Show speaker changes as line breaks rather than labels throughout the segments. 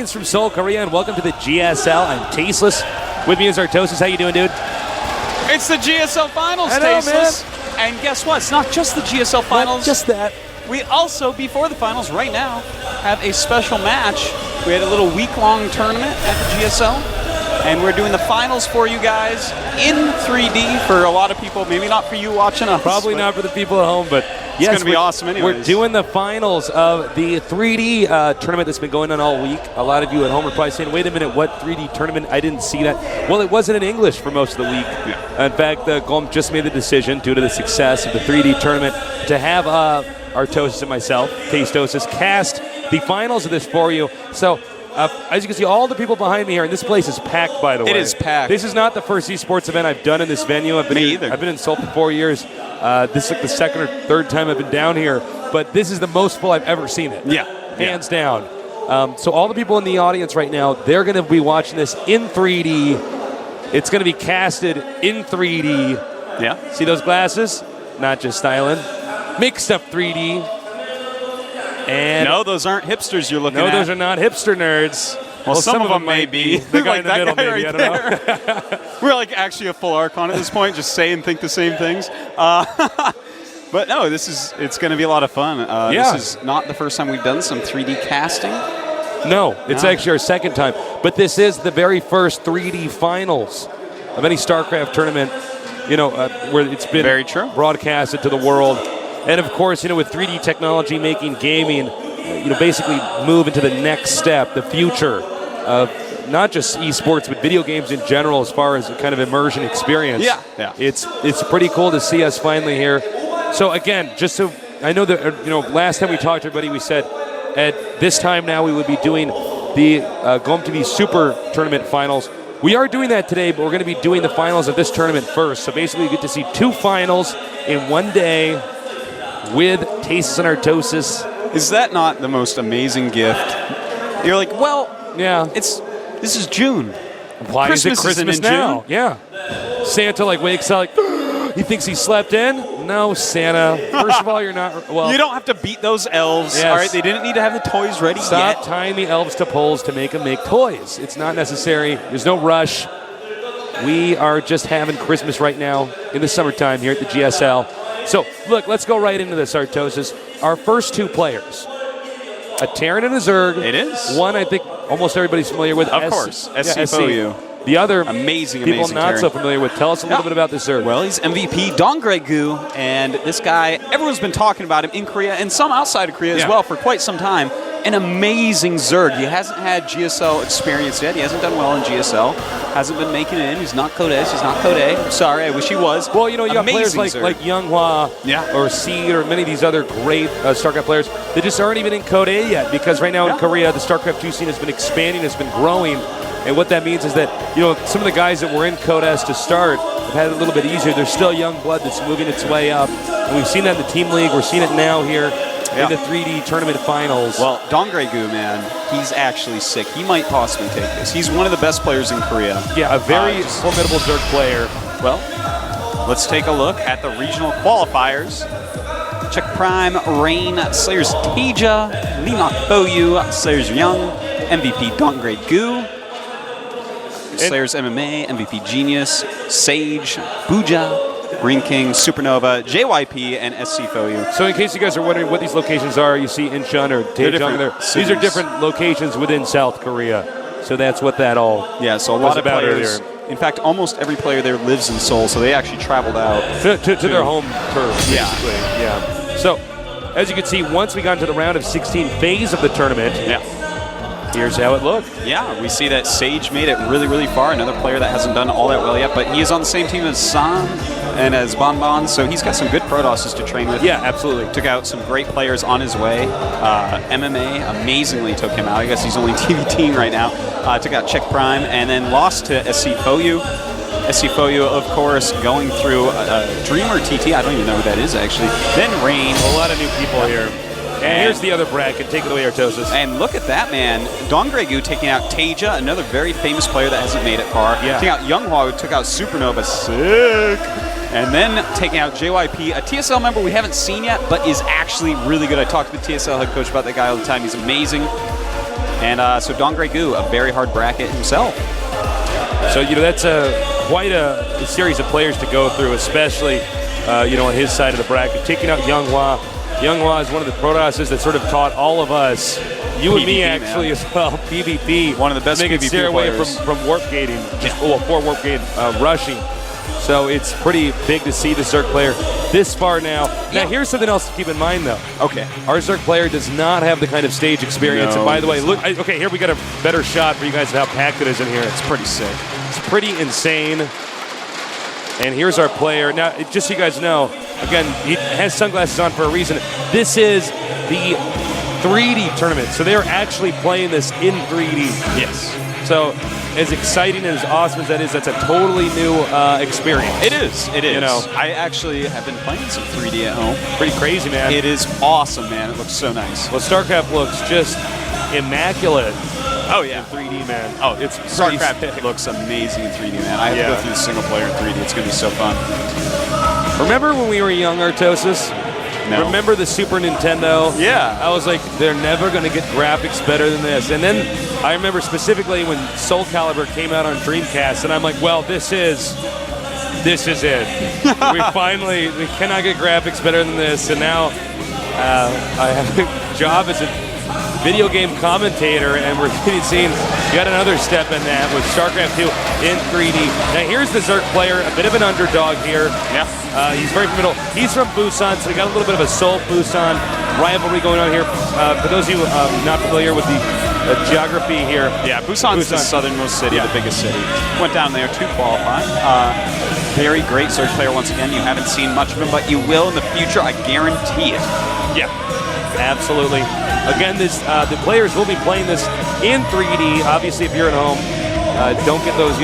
Greetings from Seoul, Korea, and welcome to the GSL. I'm Tasteless. With me is Artosis. How you doing, dude?
It's the GSL Finals,
I know,
Tasteless. Man. And guess what? It's not just the GSL Finals.
Not just that.
We also, before the Finals, right now, have a special match. We had a little week-long tournament at the GSL, and we're doing the Finals for you guys in 3D for a lot of people. Maybe not for you watching us.
Probably not for the people at home, but
it's going to be awesome anyways.
We're doing the Finals of the 3D tournament that's been going on all week. A lot of you at home are probably saying, wait a minute, what 3D tournament? I didn't see that. Well, it wasn't in English for most of the week. Yeah. In fact, the GOM just made the decision, due to the success of the 3D tournament, to have Artosis and myself, Tastosis, cast the Finals of this for you. So, as you can see, all the people behind me here, and this place is packed, by the way.
It is packed.
This is not the first esports event I've done in this venue. I've been in Seoul for 4 years. This is like the second or third time I've been down here, but this is the most full I've ever seen it.
Yeah.
Hands down. So all the people in the audience right now, they're going to be watching this in 3D. It's going to be casted in 3D.
Yeah.
See those glasses? Not just styling. Mixed up 3D. And
no, those aren't hipsters you're looking at.
No, those are not hipster nerds.
Well, some of them may be.
The guy
like
in the middle, maybe.
Right,
I don't know.
We're like actually a full Archon at this point, just say and think the same things. But no, it's going to be a lot of fun. This is not the first time we've done some 3D casting.
No, it's actually our second time. But this is the very first 3D finals of any Starcraft tournament, where it's been
very true.
Broadcasted to the world. And of course, with 3D technology making gaming, basically move into the next step, the future of not just esports, but video games in general, as far as a kind of immersion experience.
Yeah.
It's pretty cool to see us finally here. So again, just so I know that, last time we talked to everybody, we said at this time now we would be doing the GOMTV Super Tournament Finals. We are doing that today, but we're going to be doing the finals of this tournament first. So basically you get to see two finals in one day with Tastes and Artosis.
Is that not the most amazing gift? You're like, well,
yeah,
this is June.
Why is it Christmas now?
June?
Yeah. Santa wakes up he thinks he slept in. No, Santa. First of all, you're not. Well,
you don't have to beat those elves.
Yes.
All right, they didn't need to have the toys ready
Stop
yet.
tying the elves to poles to make them make toys. It's not necessary. There's no rush. We are just having Christmas right now in the summertime here at the GSL. So, look, let's go right into this, Artosis. Our first two players, a Terran and a Zerg.
It is.
One I think almost everybody's familiar with.
Of course, SC.
The other,
amazing
people not
Terran.
So familiar with. Tell us a little bit about this Zerg.
Well, he's MVP DongRaeGu, and this guy, everyone's been talking about him in Korea and some outside of Korea as well for quite some time. An amazing Zerg. He hasn't had GSL experience yet. He hasn't done well in GSL. Hasn't been making it in. He's not Code S. He's not Code A. I'm sorry. I wish he was.
Well, you got players like Younghwa or Seed or many of these other great StarCraft players that just aren't even in Code A yet, because right now in Korea, the StarCraft 2 scene has been expanding, has been growing. And what that means is that, some of the guys that were in Code S to start have had it a little bit easier. There's still young blood that's moving its way up. And we've seen that in the Team League. We're seeing it now here in the 3D tournament finals.
Well, DongRaeGu, man, he's actually sick. He might possibly take this. He's one of the best players in Korea.
Yeah, a very formidable Zerg player.
Well, let's take a look at the regional qualifiers. Check Prime, Rain, Slayers Teja, Lina Boyu, Slayers Young, MVP DongRaeGu, Slayers MMA, MVP Genius, Sage, Buja, Green King, Supernova, JYP, and SC Foyu.
So in case you guys are wondering what these locations are, you see Incheon or Daejeon. These are different locations within South Korea. So that's what that all
so a lot of players. In fact, almost every player there lives in Seoul, so they actually traveled out.
To their home turf, basically. Yeah. So, as you can see, once we got into the round of 16 phase of the tournament, here's how it looked.
Yeah, we see that Sage made it really, really far. Another player that hasn't done all that well yet, but he is on the same team as San and as Bonbon, so he's got some good Protosses to train with.
Yeah, absolutely.
Took out some great players on his way. MMA amazingly took him out. I guess he's only TVTing right now. Took out Czech Prime and then lost to SC Foyu. SC Foyu, of course, going through Dreamer TT. I don't even know who that is, actually. Then Rain.
A lot of new people here. And here's the other bracket. Take it away, Artosis.
And look at that, man. DongRaeGu taking out Teja, another very famous player that hasn't made it far.
Yeah.
Taking out Younghwa, who took out Supernova. Sick. And then taking out JYP, a TSL member we haven't seen yet, but is actually really good. I talk to the TSL head coach about that guy all the time. He's amazing. And so DongRaeGu, a very hard bracket himself.
So, that's quite a series of players to go through, especially, on his side of the bracket. Taking out Younghwa. Younghwa is one of the Protosses that sort of taught all of us, you and me actually as well, PvP.
One of the best PvP
stay away
players.
from warp gating, for warp gate rushing. So it's pretty big to see the Zerg player this far now.
Yeah.
Now, here's something else to keep in mind, though.
Okay.
Our Zerg player does not have the kind of stage experience.
No,
and by the way, look, okay, here we got a better shot for you guys of how packed it is in here.
It's pretty sick.
It's pretty insane. And here's our player. Now, just so you guys know, again, he has sunglasses on for a reason. This is the 3D tournament. So they're actually playing this in 3D.
Yes.
So as exciting and as awesome as that is, that's a totally new experience.
It is. It is.
I
actually have been playing some 3D at home.
Pretty crazy, man.
It is awesome, man. It looks so nice.
Well, Starcraft looks just immaculate.
Oh, yeah.
In 3D, man.
Oh, it's Starcraft looks amazing in 3D, man. I have to go through the single player in 3D. It's going to be so fun.
Remember when we were young, Artosis?
No.
Remember the Super Nintendo?
Yeah.
I was like, they're never going to get graphics better than this. And then I remember specifically when Soul Calibur came out on Dreamcast, and I'm like, well, this is it. we cannot get graphics better than this. And now I have a job as a video game commentator, and we're seeing yet another step in that with StarCraft 2 in 3D. Now here's the Zerg player, a bit of an underdog here.
Yeah.
He's very formidable. He's from Busan, so he got a little bit of a Seoul-Busan rivalry going on here. For those of you not familiar with the geography here.
Yeah, Busan's the southernmost city, the biggest city. Went down there to qualify. Very great Zerg player once again. You haven't seen much of him, but you will in the future, I guarantee it.
Yeah, absolutely. Again, the players will be playing this in 3D. Obviously, if you're at home, don't get those,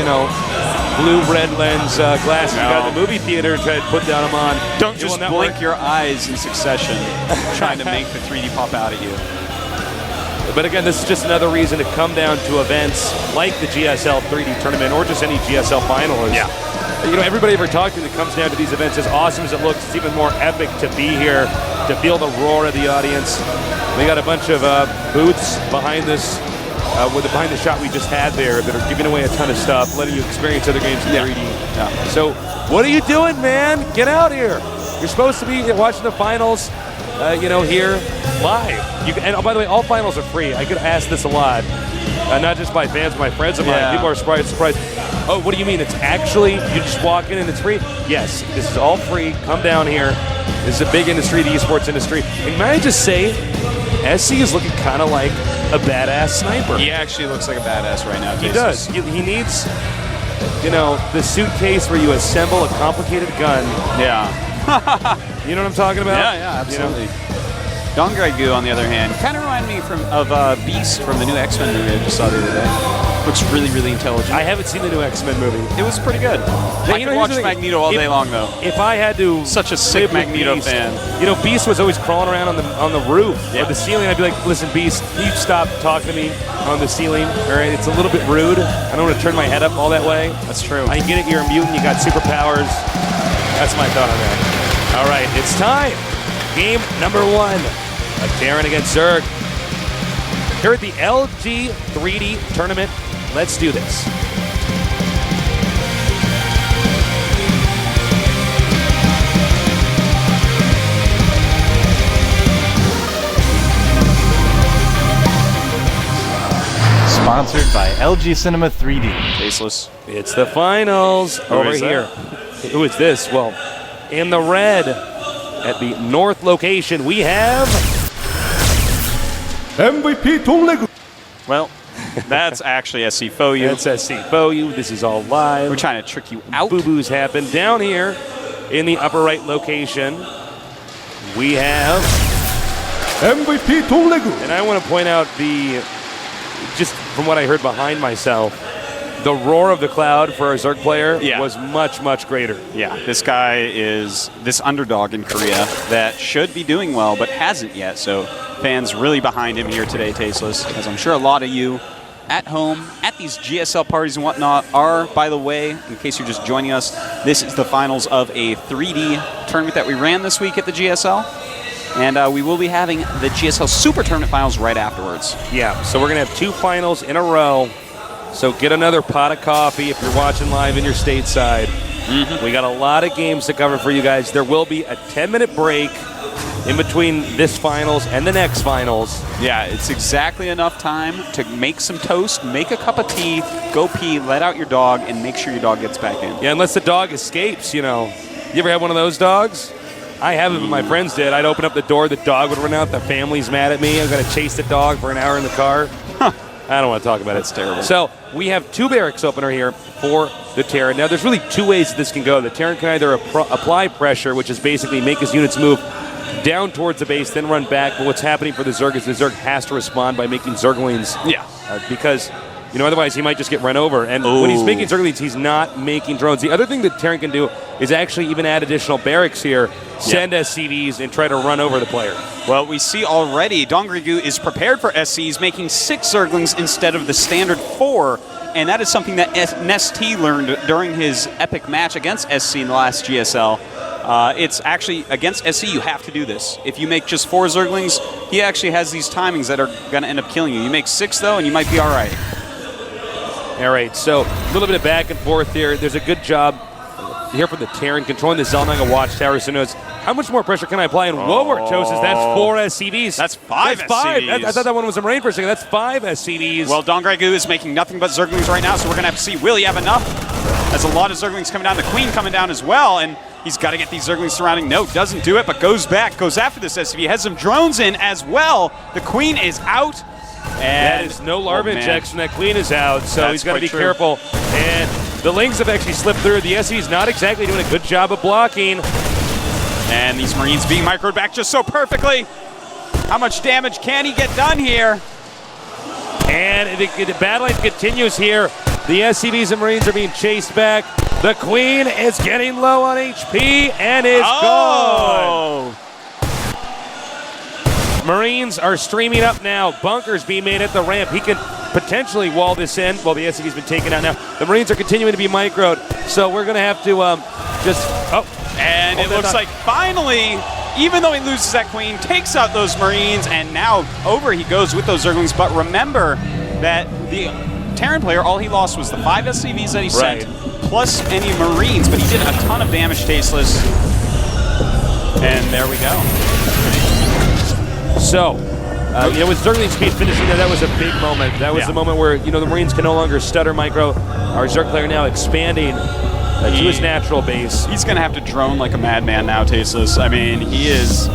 blue-red lens glasses you got in the movie theater and try to put down them on.
Don't just blink your eyes in succession trying to make the 3D pop out at you.
But again, this is just another reason to come down to events like the GSL 3D tournament or just any GSL finals.
Yeah.
Everybody ever talked to that comes down to these events, as awesome as it looks, it's even more epic to be here, to feel the roar of the audience. We got a bunch of booths behind this, behind the shot we just had there, that are giving away a ton of stuff, letting you experience other games in 3D. Yeah. So, what are you doing, man? Get out here. You're supposed to be watching the finals, here live. And by the way, all finals are free. I get asked this a lot, not just by fans, but my friends of mine. People are surprised. Oh, what do you mean? It's actually, you just walk in and it's free? Yes, this is all free. Come down here. This is a big industry, the esports industry. And may I just say, SC is looking kind of like a badass sniper.
He actually looks like a badass right now.
He does. He needs, the suitcase where you assemble a complicated gun.
Yeah.
You know what I'm talking about?
Yeah, absolutely. DongRaeGu, on the other hand, kind of remind me of Beast from the new X-Men movie I just saw the other day. Looks really, really intelligent.
I haven't seen the new X-Men movie.
It was pretty good. I could watch Magneto all day long, though.
If I had to,
such a sick Magneto
Beast,
fan.
Beast was always crawling around on the roof or the ceiling. I'd be like, listen, Beast, can you stop talking to me on the ceiling? All right, it's a little bit rude. I don't want to turn my head up all that way.
That's true.
I get it. You're a mutant. You got superpowers. That's my thought on that. All right, it's time. Game number 1. Terran against Zerg. Here at the LG 3D tournament. Let's do this.
Sponsored by LG Cinema 3D.
Tasteless.
It's the finals over here. Who is this? Well, in the red at the north location, we have
MVP DongRaeGu.
Well, that's actually SC Foyu.
That's SC Foyu. This is all live.
We're trying to trick you out.
Boo-boos happen. Down here in the upper right location, we have
MVP DongRaeGu.
And I want to point out just from what I heard behind myself, the roar of the crowd for our Zerg player was much, much greater.
Yeah, this guy is this underdog in Korea that should be doing well, but hasn't yet. So fans really behind him here today, Tasteless, as I'm sure a lot of you at home, at these GSL parties and whatnot are. By the way, in case you're just joining us, this is the finals of a 3D tournament that we ran this week at the GSL. And we will be having the GSL Super Tournament Finals right afterwards.
Yeah, so we're going to have 2 finals in a row. So get another pot of coffee if you're watching live in your stateside. We got a lot of games to cover for you guys. There will be a 10-minute break in between this finals and the next finals.
Yeah, it's exactly enough time to make some toast, make a cup of tea, go pee, let out your dog, and make sure your dog gets back in.
Yeah, unless the dog escapes, you know. You ever had one of those dogs? I haven't, but my friends did. I'd open up the door, the dog would run out, the family's mad at me. I'm going to chase the dog for an hour in the car. I don't want to talk about it.
That's terrible.
So we have 2 barracks opener here for the Terran. Now, there's really 2 ways that this can go. The Terran can either apply pressure, which is basically make his units move down towards the base, then run back. But what's happening for the Zerg is the Zerg has to respond by making Zerglings.
Yeah.
Because, you know, otherwise he might just get run over. And when he's making Zerglings, he's not making drones. The other thing that Terran can do is actually even add additional barracks here, send SCVs, and try to run over the player.
Well, we see already DongRaeGu is prepared for SCs, making 6 Zerglings instead of the standard 4. And that is something that Nest learned during his epic match against SC in the last GSL. It's actually, against SC, you have to do this. If you make just 4 Zerglings, he actually has these timings that are going to end up killing you. You make 6, though, and you might be all right.
All right, so a little bit of back and forth here. There's a good job here from the Terran controlling the Zelnaga watchtower. So knows how much more pressure can I apply? And Wobert chooses that's 4 SCVs.
That's 5 SCVs.
I thought that one was a Marine for a second. That's 5 SCVs.
Well, DongRaeGu is making nothing but Zerglings right now, so we're going to have to see, will he have enough? There's a lot of Zerglings coming down. The Queen coming down as well, and he's got to get these Zerglings surrounding. No, doesn't do it, but goes back, goes after this SCV. Has some drones in as well. The Queen is out. And
that is no larva injection. That Queen is out, so he's got to be careful. And the Lings have actually slipped through. The SCV's not exactly doing a good job of blocking.
And these Marines being microed back just so perfectly. How much damage can he get done here?
And the battle line continues here. The SCVs and Marines are being chased back. The Queen is getting low on HP and is gone. Marines are streaming up now. Bunkers being made at the ramp. He can potentially wall this in. Well, the SCV's been taken out now. The Marines are continuing to be microed. So we're going to have to
And it looks like finally, even though he loses that Queen, takes out those Marines, and now over he goes with those Zerglings. But remember that the Terran player, all he lost was the 5 SCVs that he sent, plus any Marines, but he did a ton of damage, Tasteless. And there we go.
So, with Zergling speed finishing there, that was a big moment. That was the moment where, you know, the Marines can no longer stutter micro. Our Zerg player now expanding to his natural base.
He's going to have to drone like a madman now, Tasteless. I mean, he's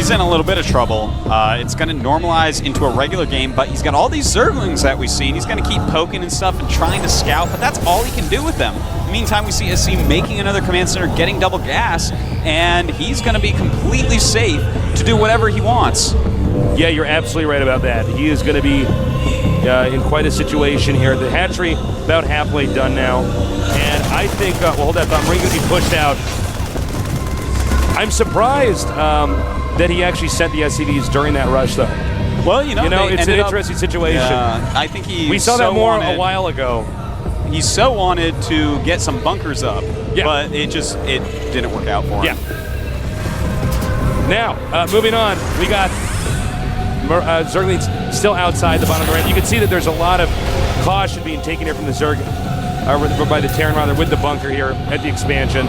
in a little bit of trouble. It's going to normalize into a regular game, but he's got all these Zerglings that we see, and he's going to keep poking and stuff and trying to scout, but that's all he can do with them. In the meantime, we see SC making another command center, getting double gas, and he's going to be completely safe to do whatever he wants.
Yeah, you're absolutely right about that. He is going to be in quite a situation here. The hatchery about halfway done now, and I think, hold that thought, Marine going to be pushed out. I'm surprised that he actually sent the SCVs during that rush, though.
Well,
it's an interesting situation.
I think we
saw that more a while ago.
He so wanted to get some bunkers up, but it didn't work out for him.
Yeah. Now, moving on, we got Zerglings still outside the bottom of the ramp. You can see that there's a lot of caution being taken here from the Zerg, by the Terran rather, with the bunker here at the expansion.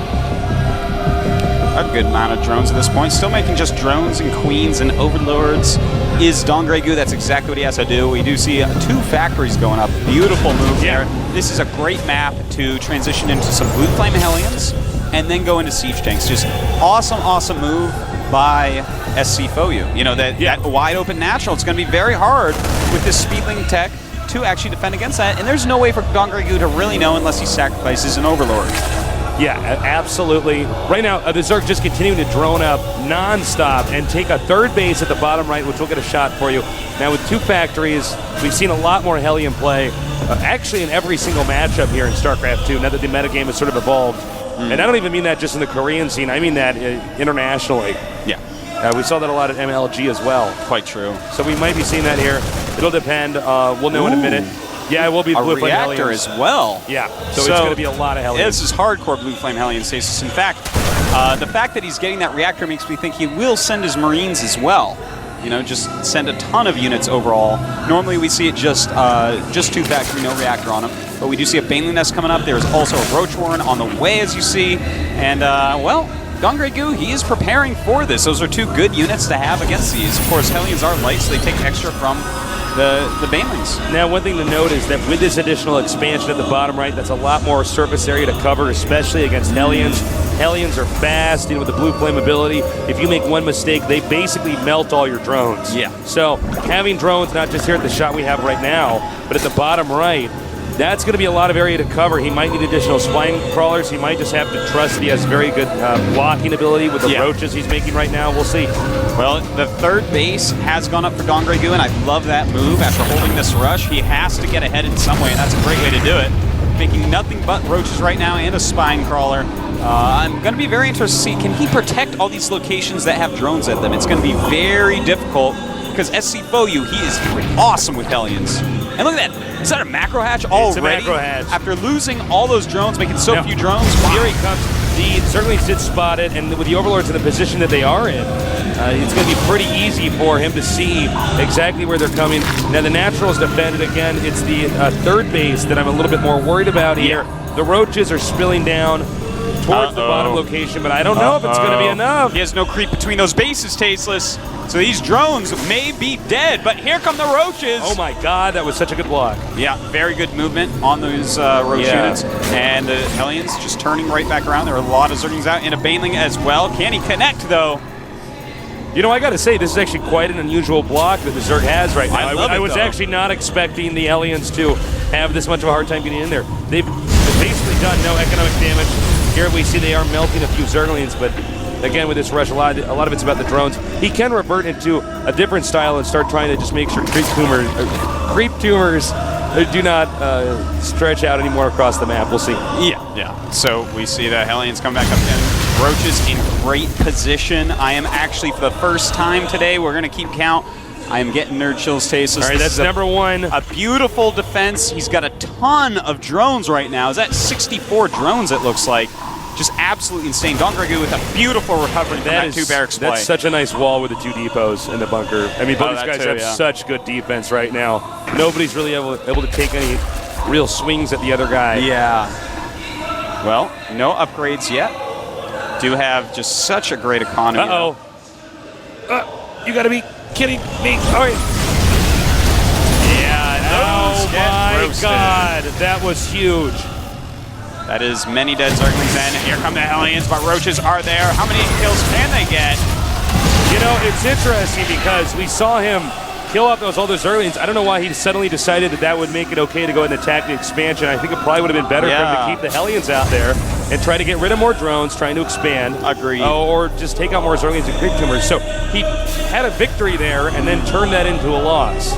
A good amount of drones at this point. Still making just drones and Queens and Overlords is DongRaeGu. That's exactly what he has to do. We do see 2 factories going up. Beautiful move there. This is a great map to transition into some Blue Flame Hellions and then go into Siege Tanks. Just awesome, awesome move by SC Foyu. You know, that wide open natural, it's going to be very hard with this Speedling tech to actually defend against that. And there's no way for DongRaeGu to really know unless he sacrifices an Overlord.
Yeah, absolutely. Right now, the Zerg just continuing to drone up non-stop and take a 3rd base at the bottom right, which we'll get a shot for you. Now, with 2 factories, we've seen a lot more Hellion play, actually in every single matchup here in StarCraft 2, now that the metagame has sort of evolved. And I don't even mean that just in the Korean scene. I mean that internationally.
Yeah.
We saw that a lot at MLG as well.
Quite true.
So we might be seeing that here. It'll depend. We'll know in a minute. Yeah, it will be
a
Blue Flame
reactor
Hellions.
as well.
Yeah, so it's going to be a lot of Hellions.
This is hardcore Blue Flame Hellion stasis. In fact, the fact that he's getting that reactor makes me think he will send his Marines as well. You know, just send a ton of units overall. Normally we see it just 2 factory, no reactor on them. But we do see a Baneling Nest coming up. There's also a Roach Warren on the way, as you see. And, well, DongRaeGu, he is preparing for this. Those are 2 good units to have against these. Of course, Hellions are light, so they take extra from the Banelings.
Now, one thing to note is that with this additional expansion at the bottom right, that's a lot more surface area to cover, especially against Hellions. Hellions are fast, with the Blue Flame ability. If you make one mistake, they basically melt all your drones.
Yeah.
So having drones, not just here at the shot we have right now, but at the bottom right, that's going to be a lot of area to cover. He might need additional spine crawlers. He might just have to trust that he has very good blocking ability with the roaches he's making right now. We'll see.
Well, the 3rd base has gone up for DongRaeGu, and I love that move. After holding this rush, he has to get ahead in some way, and that's a great way to do it. Making nothing but roaches right now and a spine crawler. I'm going to be very interested to see, can he protect all these locations that have drones at them? It's going to be very difficult because SC Foyu, he is awesome with Hellions. And look at that. Is that a macro hatch already?
It's a macro hatch.
After losing all those drones, making so few drones,
here he comes. The Zerglings did spot it, and with the Overlords in the position that they are in, it's going to be pretty easy for him to see exactly where they're coming. Now, the Naturals defended again. It's the 3rd base that I'm a little bit more worried about here. The Roaches are spilling down towards the bottom location, but I don't know if it's going to be enough.
He has no creep between those bases, Tasteless. So these drones may be dead, but here come the Roaches.
Oh my God, that was such a good block.
Yeah, very good movement on those Roach units. And the Hellions just turning right back around. There are a lot of Zerglings out, and a Baneling as well. Can he connect, though?
You know, I got to say, this is actually quite an unusual block that the Zerg has right now. I was actually not expecting the Hellions to have this much of a hard time getting in there. They've basically done no economic damage. Here we see they are melting a few Zerglings, but again, with this rush, a lot of it's about the drones. He can revert into a different style and start trying to just make sure creep tumors do not stretch out anymore across the map. We'll see.
Yeah. So we see the Hellions come back up again. Roaches in great position. I am actually, for the first time today, we're going to keep count. I am getting nerd chills, Tasteless.
All right, that's number 1.
A beautiful defense. He's got a ton of drones right now. Is that 64 drones, it looks like? Just absolutely insane. DongRaeGu with a beautiful recovery from that 2 barracks play.
That's such a nice wall with the 2 depots in the bunker. I mean, both these guys have such good defense right now. Nobody's really able to take any real swings at the other guy.
Yeah. Well, no upgrades yet. Do have just such a great economy.
You got to be kidding me. All right.
Yeah,
oh my God, that was huge.
That is many dead Zerglings, and here come the Hellions, but Roaches are there. How many kills can they get?
You know, it's interesting because we saw him kill off those older Zerglings. I don't know why he suddenly decided that would make it okay to go ahead and attack the expansion. I think it probably would have been better for him to keep the Hellions out there and try to get rid of more drones, trying to expand.
Agreed.
Or just take out more Zerglings and creep tumors. So he had a victory there and then turned that into a loss.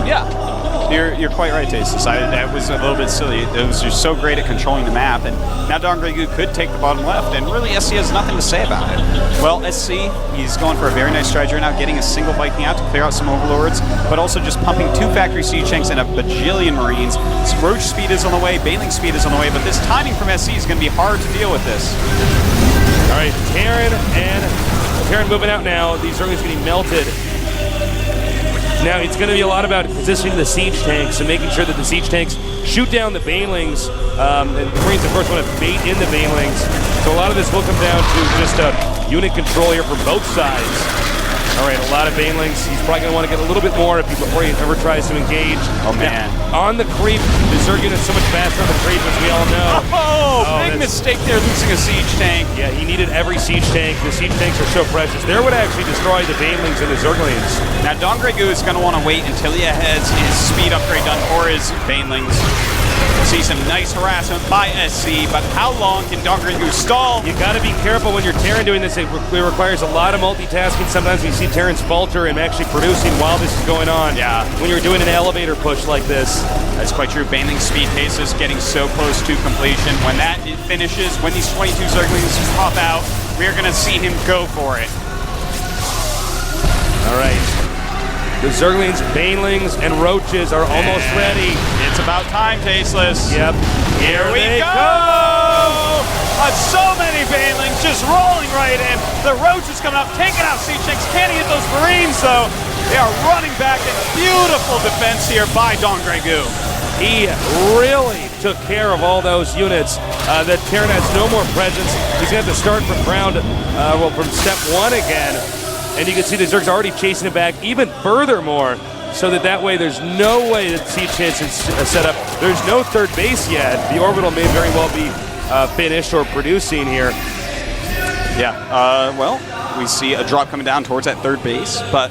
Yeah. You're quite right, Tasteless. That was a little bit silly. It was just so great at controlling the map, and now DongRaeGu could take the bottom left, and really SC has nothing to say about it. Well, SC, he's going for a very nice strategy right now, getting a single Viking out to clear out some Overlords, but also just pumping 2 factory siege tanks and a bajillion Marines. Roach speed is on the way, Baneling speed is on the way, but this timing from SC is going to be hard to deal with this.
All right, Terran moving out now. These Zerglings getting melted. Now, it's going to be a lot about positioning the siege tanks and making sure that the siege tanks shoot down the Banelings. And the Marines, of course, want to bait in the Banelings. So a lot of this will come down to just unit control here from both sides. All right, a lot of Banelings. He's probably going to want to get a little bit more before he ever tries to engage.
Oh, man.
Now, on the creep, the Zerg unit's so much faster on the creep, as we all know.
Big mistake there, losing a siege tank.
Yeah, he needed every siege tank. The siege tanks are so precious. They would actually destroy the Banelings and the Zerglings.
Now, DongRaeGu is going to want to wait until he has his speed upgrade done for his Banelings. See some nice harassment by SC, but how long can DongRaeGu stall?
You got to be careful when you're Terran doing this. It requires a lot of multitasking. Sometimes we see Terrans falter and actually producing while this is going on.
Yeah.
When you're doing an elevator push like this.
That's quite true. Baneling speed pace is getting so close to completion. When that finishes, when these 22 Zerglings pop out, we're going to see him go for it.
All right. The Zerglings, Banelings, and Roaches are almost ready.
It's about time, Tasteless.
Yep.
Here we go! So many Banelings just rolling right in. The Roaches coming up, taking out Siege Tanks. Can't hit those Marines, though. They are running back in beautiful defense here by DongRaeGu.
He really took care of all those units. The Terran has no more presence. He's going to have to start from ground, from step 1 again. And you can see the Zerg's already chasing it back even furthermore, so that way there's no way that Siege Tanks is set up. There's no third base yet. The orbital may very well be finished or producing here.
Yeah, well, we see a drop coming down towards that third base, but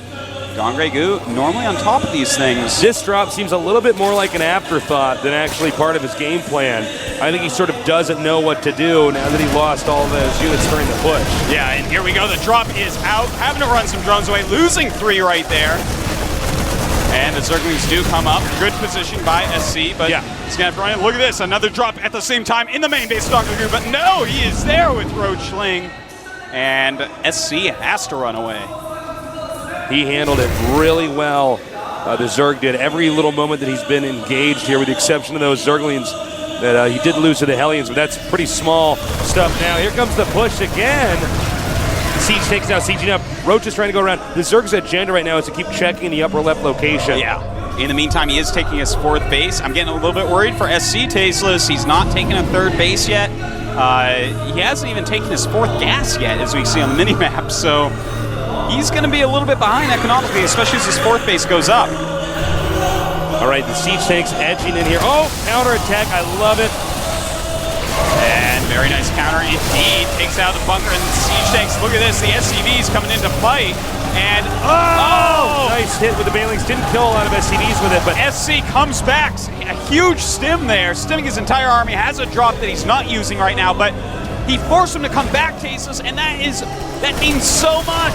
DongRaeGu normally on top of these things.
This drop seems a little bit more like an afterthought than actually part of his game plan. I think he sort of doesn't know what to do now that he lost all those units during the push.
Yeah, and here we go. The drop is out, having to run some drones away, losing 3 right there. And the Zerglings do come up. Good position by SC, but he's going to run in. Look at this, another drop at the same time in the main base of DongRaeGu, but no, he is there with Roachling. And SC has to run away.
He handled it really well. The Zerg did every little moment that he's been engaged here, with the exception of those Zerglings that he did lose to the Hellions, but that's pretty small stuff now. Here comes the push again. Siege takes now, sieging up. Roach is trying to go around. The Zerg's agenda right now is to keep checking the upper left location.
Yeah. In the meantime, he is taking his 4th base. I'm getting a little bit worried for SC Tasteless. He's not taking a 3rd base yet. He hasn't even taken his 4th gas yet, as we see on the minimap, so he's going to be a little bit behind economically, especially as his 4th base goes up.
All right, the Siege Tanks edging in here. Oh, counterattack, I love it.
And very nice counter indeed. Takes out the bunker and the Siege Tanks. Look at this, the SCVs coming into fight. And, oh!
Nice hit with the Banelings. Didn't kill a lot of SCVs with it, but
SC comes back. A huge stim there, stimming his entire army. Has a drop that he's not using right now, but he forced him to come back, Tasteless, and that means so much.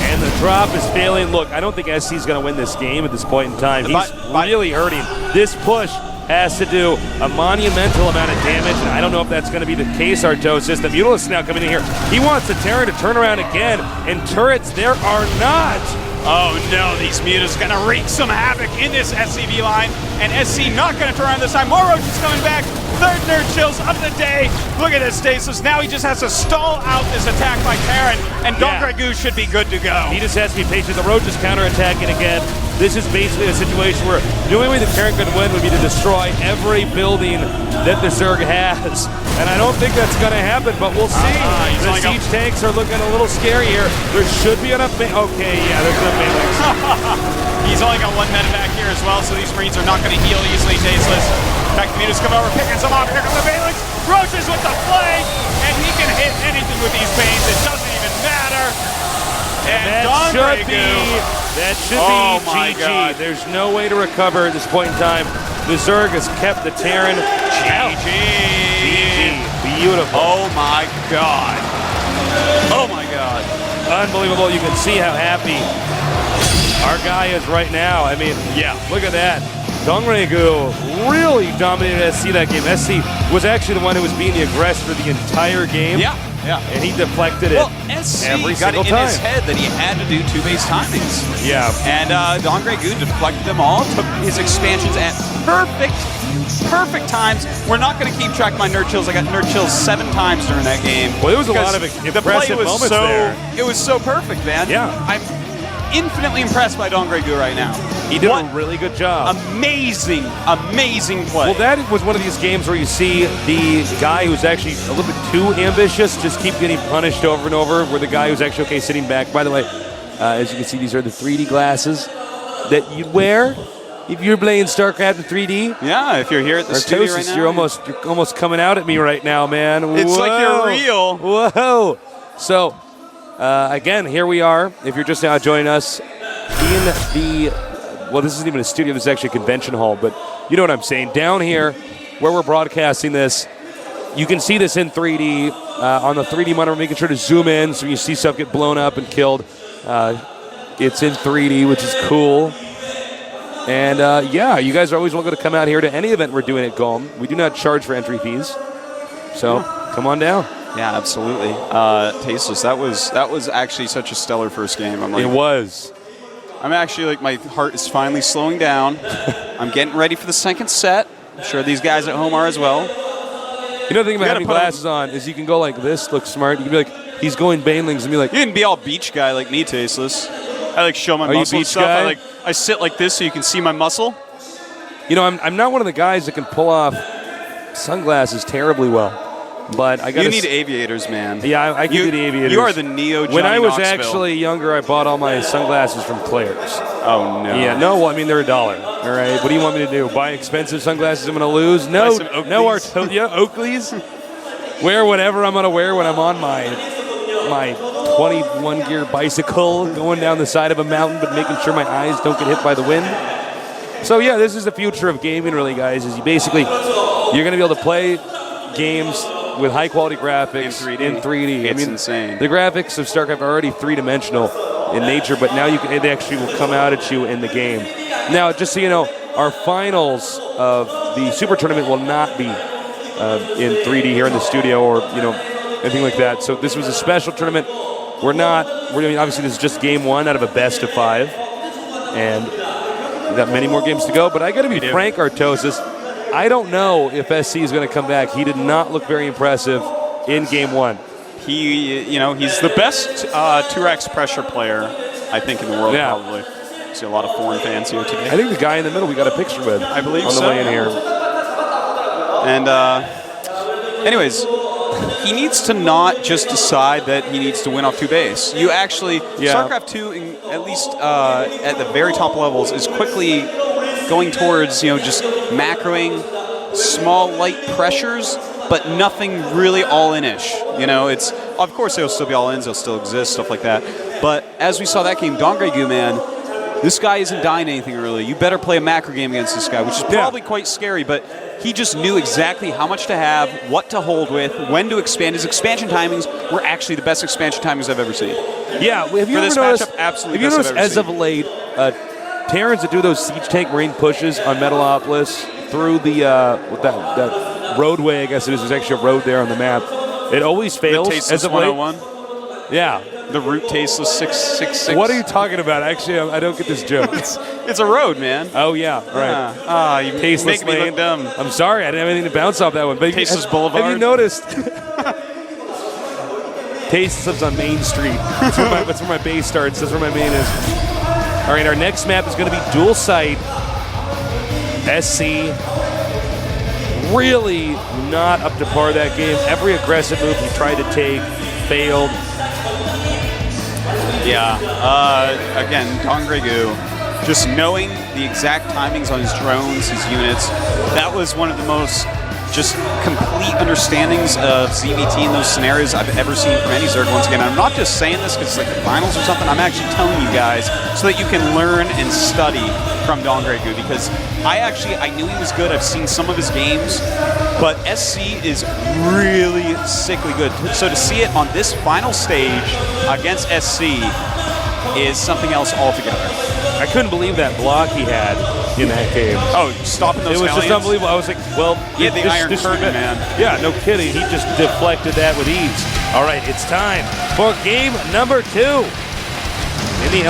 And the drop is failing. Look, I don't think SC is going to win this game at this point in time. He's really hurting. This push has to do a monumental amount of damage, and I don't know if that's going to be the case, Artosis. The Mutalisk now coming in here. He wants the Terran to turn around again, and turrets there are not.
Oh no, these Mutas going to wreak some havoc in this SCV line, and SC not going to turn around this time. More Roaches coming back. 3rd Nerd Chills of the day. Look at this, Stasis. Now he just has to stall out this attack by Terran, and DongRaeGu should be good to go.
He just has to be patient. The Roaches counterattacking again. This is basically a situation where the only way the Terran could win would be to destroy every building that the Zerg has. And I don't think that's going to happen, but we'll see. The Siege Tanks are looking a little scary here. There should be enough. Okay, yeah, there's enough Banelings.
He's only got 1 medevac here as well, so these Marines are not going to heal easily, Tasteless. In fact, the Mutas come over, picking some off. Here come the Banelings. Roaches with the flag, and he can hit anything with these Banes. It doesn't even matter. And
that should be GG.
God.
There's no way to recover at this point in time. The Zerg has kept the Terran out. GG. Beautiful.
Oh my God. Oh my God.
Unbelievable. You can see how happy our guy is right now. I mean, look at that. DongRaeGu really dominated SC that game. SC was actually the one who was being the aggressor the entire game.
Yeah.
And he deflected it every
got
single
it in
time.
his head that he had to do 2 base timings.
Yeah.
And DongRaeGu deflected them all, took his expansions at perfect times. We're not going to keep track of my Nerd Chills. I got Nerd Chills 7 times during that game.
Well, there was a lot of impressive moments there.
It was so perfect, man.
Yeah.
I'm infinitely impressed by DongRaeGu right now.
He did a really good job.
Amazing play.
Well, that was one of these games where you see the guy who's actually a little bit too ambitious just keep getting punished over and over, where the guy who's actually okay sitting back. By the way, as you can see, these are the 3D glasses that you wear if you're playing Starcraft in 3D.
Yeah, if you're here at the studio right now.
You're almost coming out at me right now, man.
It's like you're real.
Whoa. So, again, here we are. If you're just now joining us in the... Well, this isn't even a studio. This is actually a convention hall, but you know what I'm saying. Down here, where we're broadcasting this, you can see this in 3D. On the 3D monitor, making sure to zoom in so you see stuff get blown up and killed. It's in 3D, which is cool. And, you guys are always welcome to come out here to any event we're doing at GOM. We do not charge for entry fees. So, come on down.
Yeah, absolutely. Tasteless, that was actually such a stellar first game.
It was.
I'm actually like, my heart is finally slowing down. I'm getting ready for the second set. I'm sure these guys at home are as well.
You know the thing about having glasses on is you can go like this, look smart. You can be like, he's going Banelings, and be like,
you can be all beach guy like me, Tasteless. I like show my muscle and stuff.
Guy?
I sit like this so you can see my muscle.
You know, I'm not one of the guys that can pull off sunglasses terribly well. But I got.
You need aviators, man.
Yeah, I can do the aviators.
You are the Neo Johnny
When I was
Knoxville.
actually younger, I bought all my sunglasses from Claire's.
Oh, no.
Yeah, no, well, I mean, they're $1. All right, what do you want me to do? Buy expensive sunglasses I'm going to lose? No, Oakleys. Wear whatever I'm going to wear when I'm on my 21-gear bicycle going down the side of a mountain, but making sure my eyes don't get hit by the wind. So, yeah, this is the future of gaming, really, guys, is you're going to be able to play games with high-quality graphics in 3D.
It's insane.
The graphics of StarCraft are already three-dimensional in nature, but now they actually will come out at you in the game. Now, just so you know, our finals of the Super Tournament will not be in 3D here in the studio or anything like that. So this was a special tournament. Obviously, this is just game one out of a best of 5, and we've got many more games to go. But I got to be frank, Artosis. I don't know if SC is going to come back. He did not look very impressive in game one.
He's the best 2x pressure player, I think, in the world, probably. I see a lot of foreign fans here today.
I think the guy in the middle we got a picture with.
I believe
on the way in here.
And anyways, he needs to not just decide that he needs to win off 2 base. You actually, StarCraft 2, at least at the very top levels, is quickly going towards just macroing small light pressures, but nothing really all-in-ish. It's, of course they'll still be all-ins, they'll still exist, stuff like that. But as we saw that game, DongRaeGu, man, this guy isn't dying anything early. You better play a macro game against this guy, which is probably quite scary, but he just knew exactly how much to have, what to hold with, when to expand. His expansion timings were actually the best expansion timings I've ever seen.
Yeah, have you
For this
noticed,
matchup, absolutely
have you
best
noticed
I've ever
as of late, Terrans that do those siege tank marine pushes on Metalopolis through the that roadway, I guess it is. There's actually a road there on the map. It always fails.
The Tasteless 101?
Yeah.
The Route Tasteless 666.
What are you talking about? Actually, I don't get this joke.
It's a road, man.
Oh, yeah. Right.
You
Tasteless
make me look dumb.
I'm sorry. I didn't have anything to bounce off that one. But
Tasteless Boulevard.
Have you noticed? Tasteless lives on Main Street. That's where my base starts. That's where my main is. All right, our next map is going to be dual site. SC really not up to par that game. Every aggressive move he tried to take failed.
Yeah. Again, DongRaeGu, just knowing the exact timings on his drones, his units, that was one of the most just complete understandings of ZVT in those scenarios I've ever seen from any Zerg. Once again, I'm not just saying this because it's like the finals or something. I'm actually telling you guys so that you can learn and study from DongRaeGu, because I knew he was good. I've seen some of his games, but SC is really sickly good. So to see it on this final stage against SC is something else altogether.
I couldn't believe that block he had in that game.
Oh, stopping those
It was just
Hellions?
unbelievable. I was like, well,
he had the Iron Curtain, man.
Yeah, no kidding. He just deflected that with ease. All right, it's time for game number 2 in the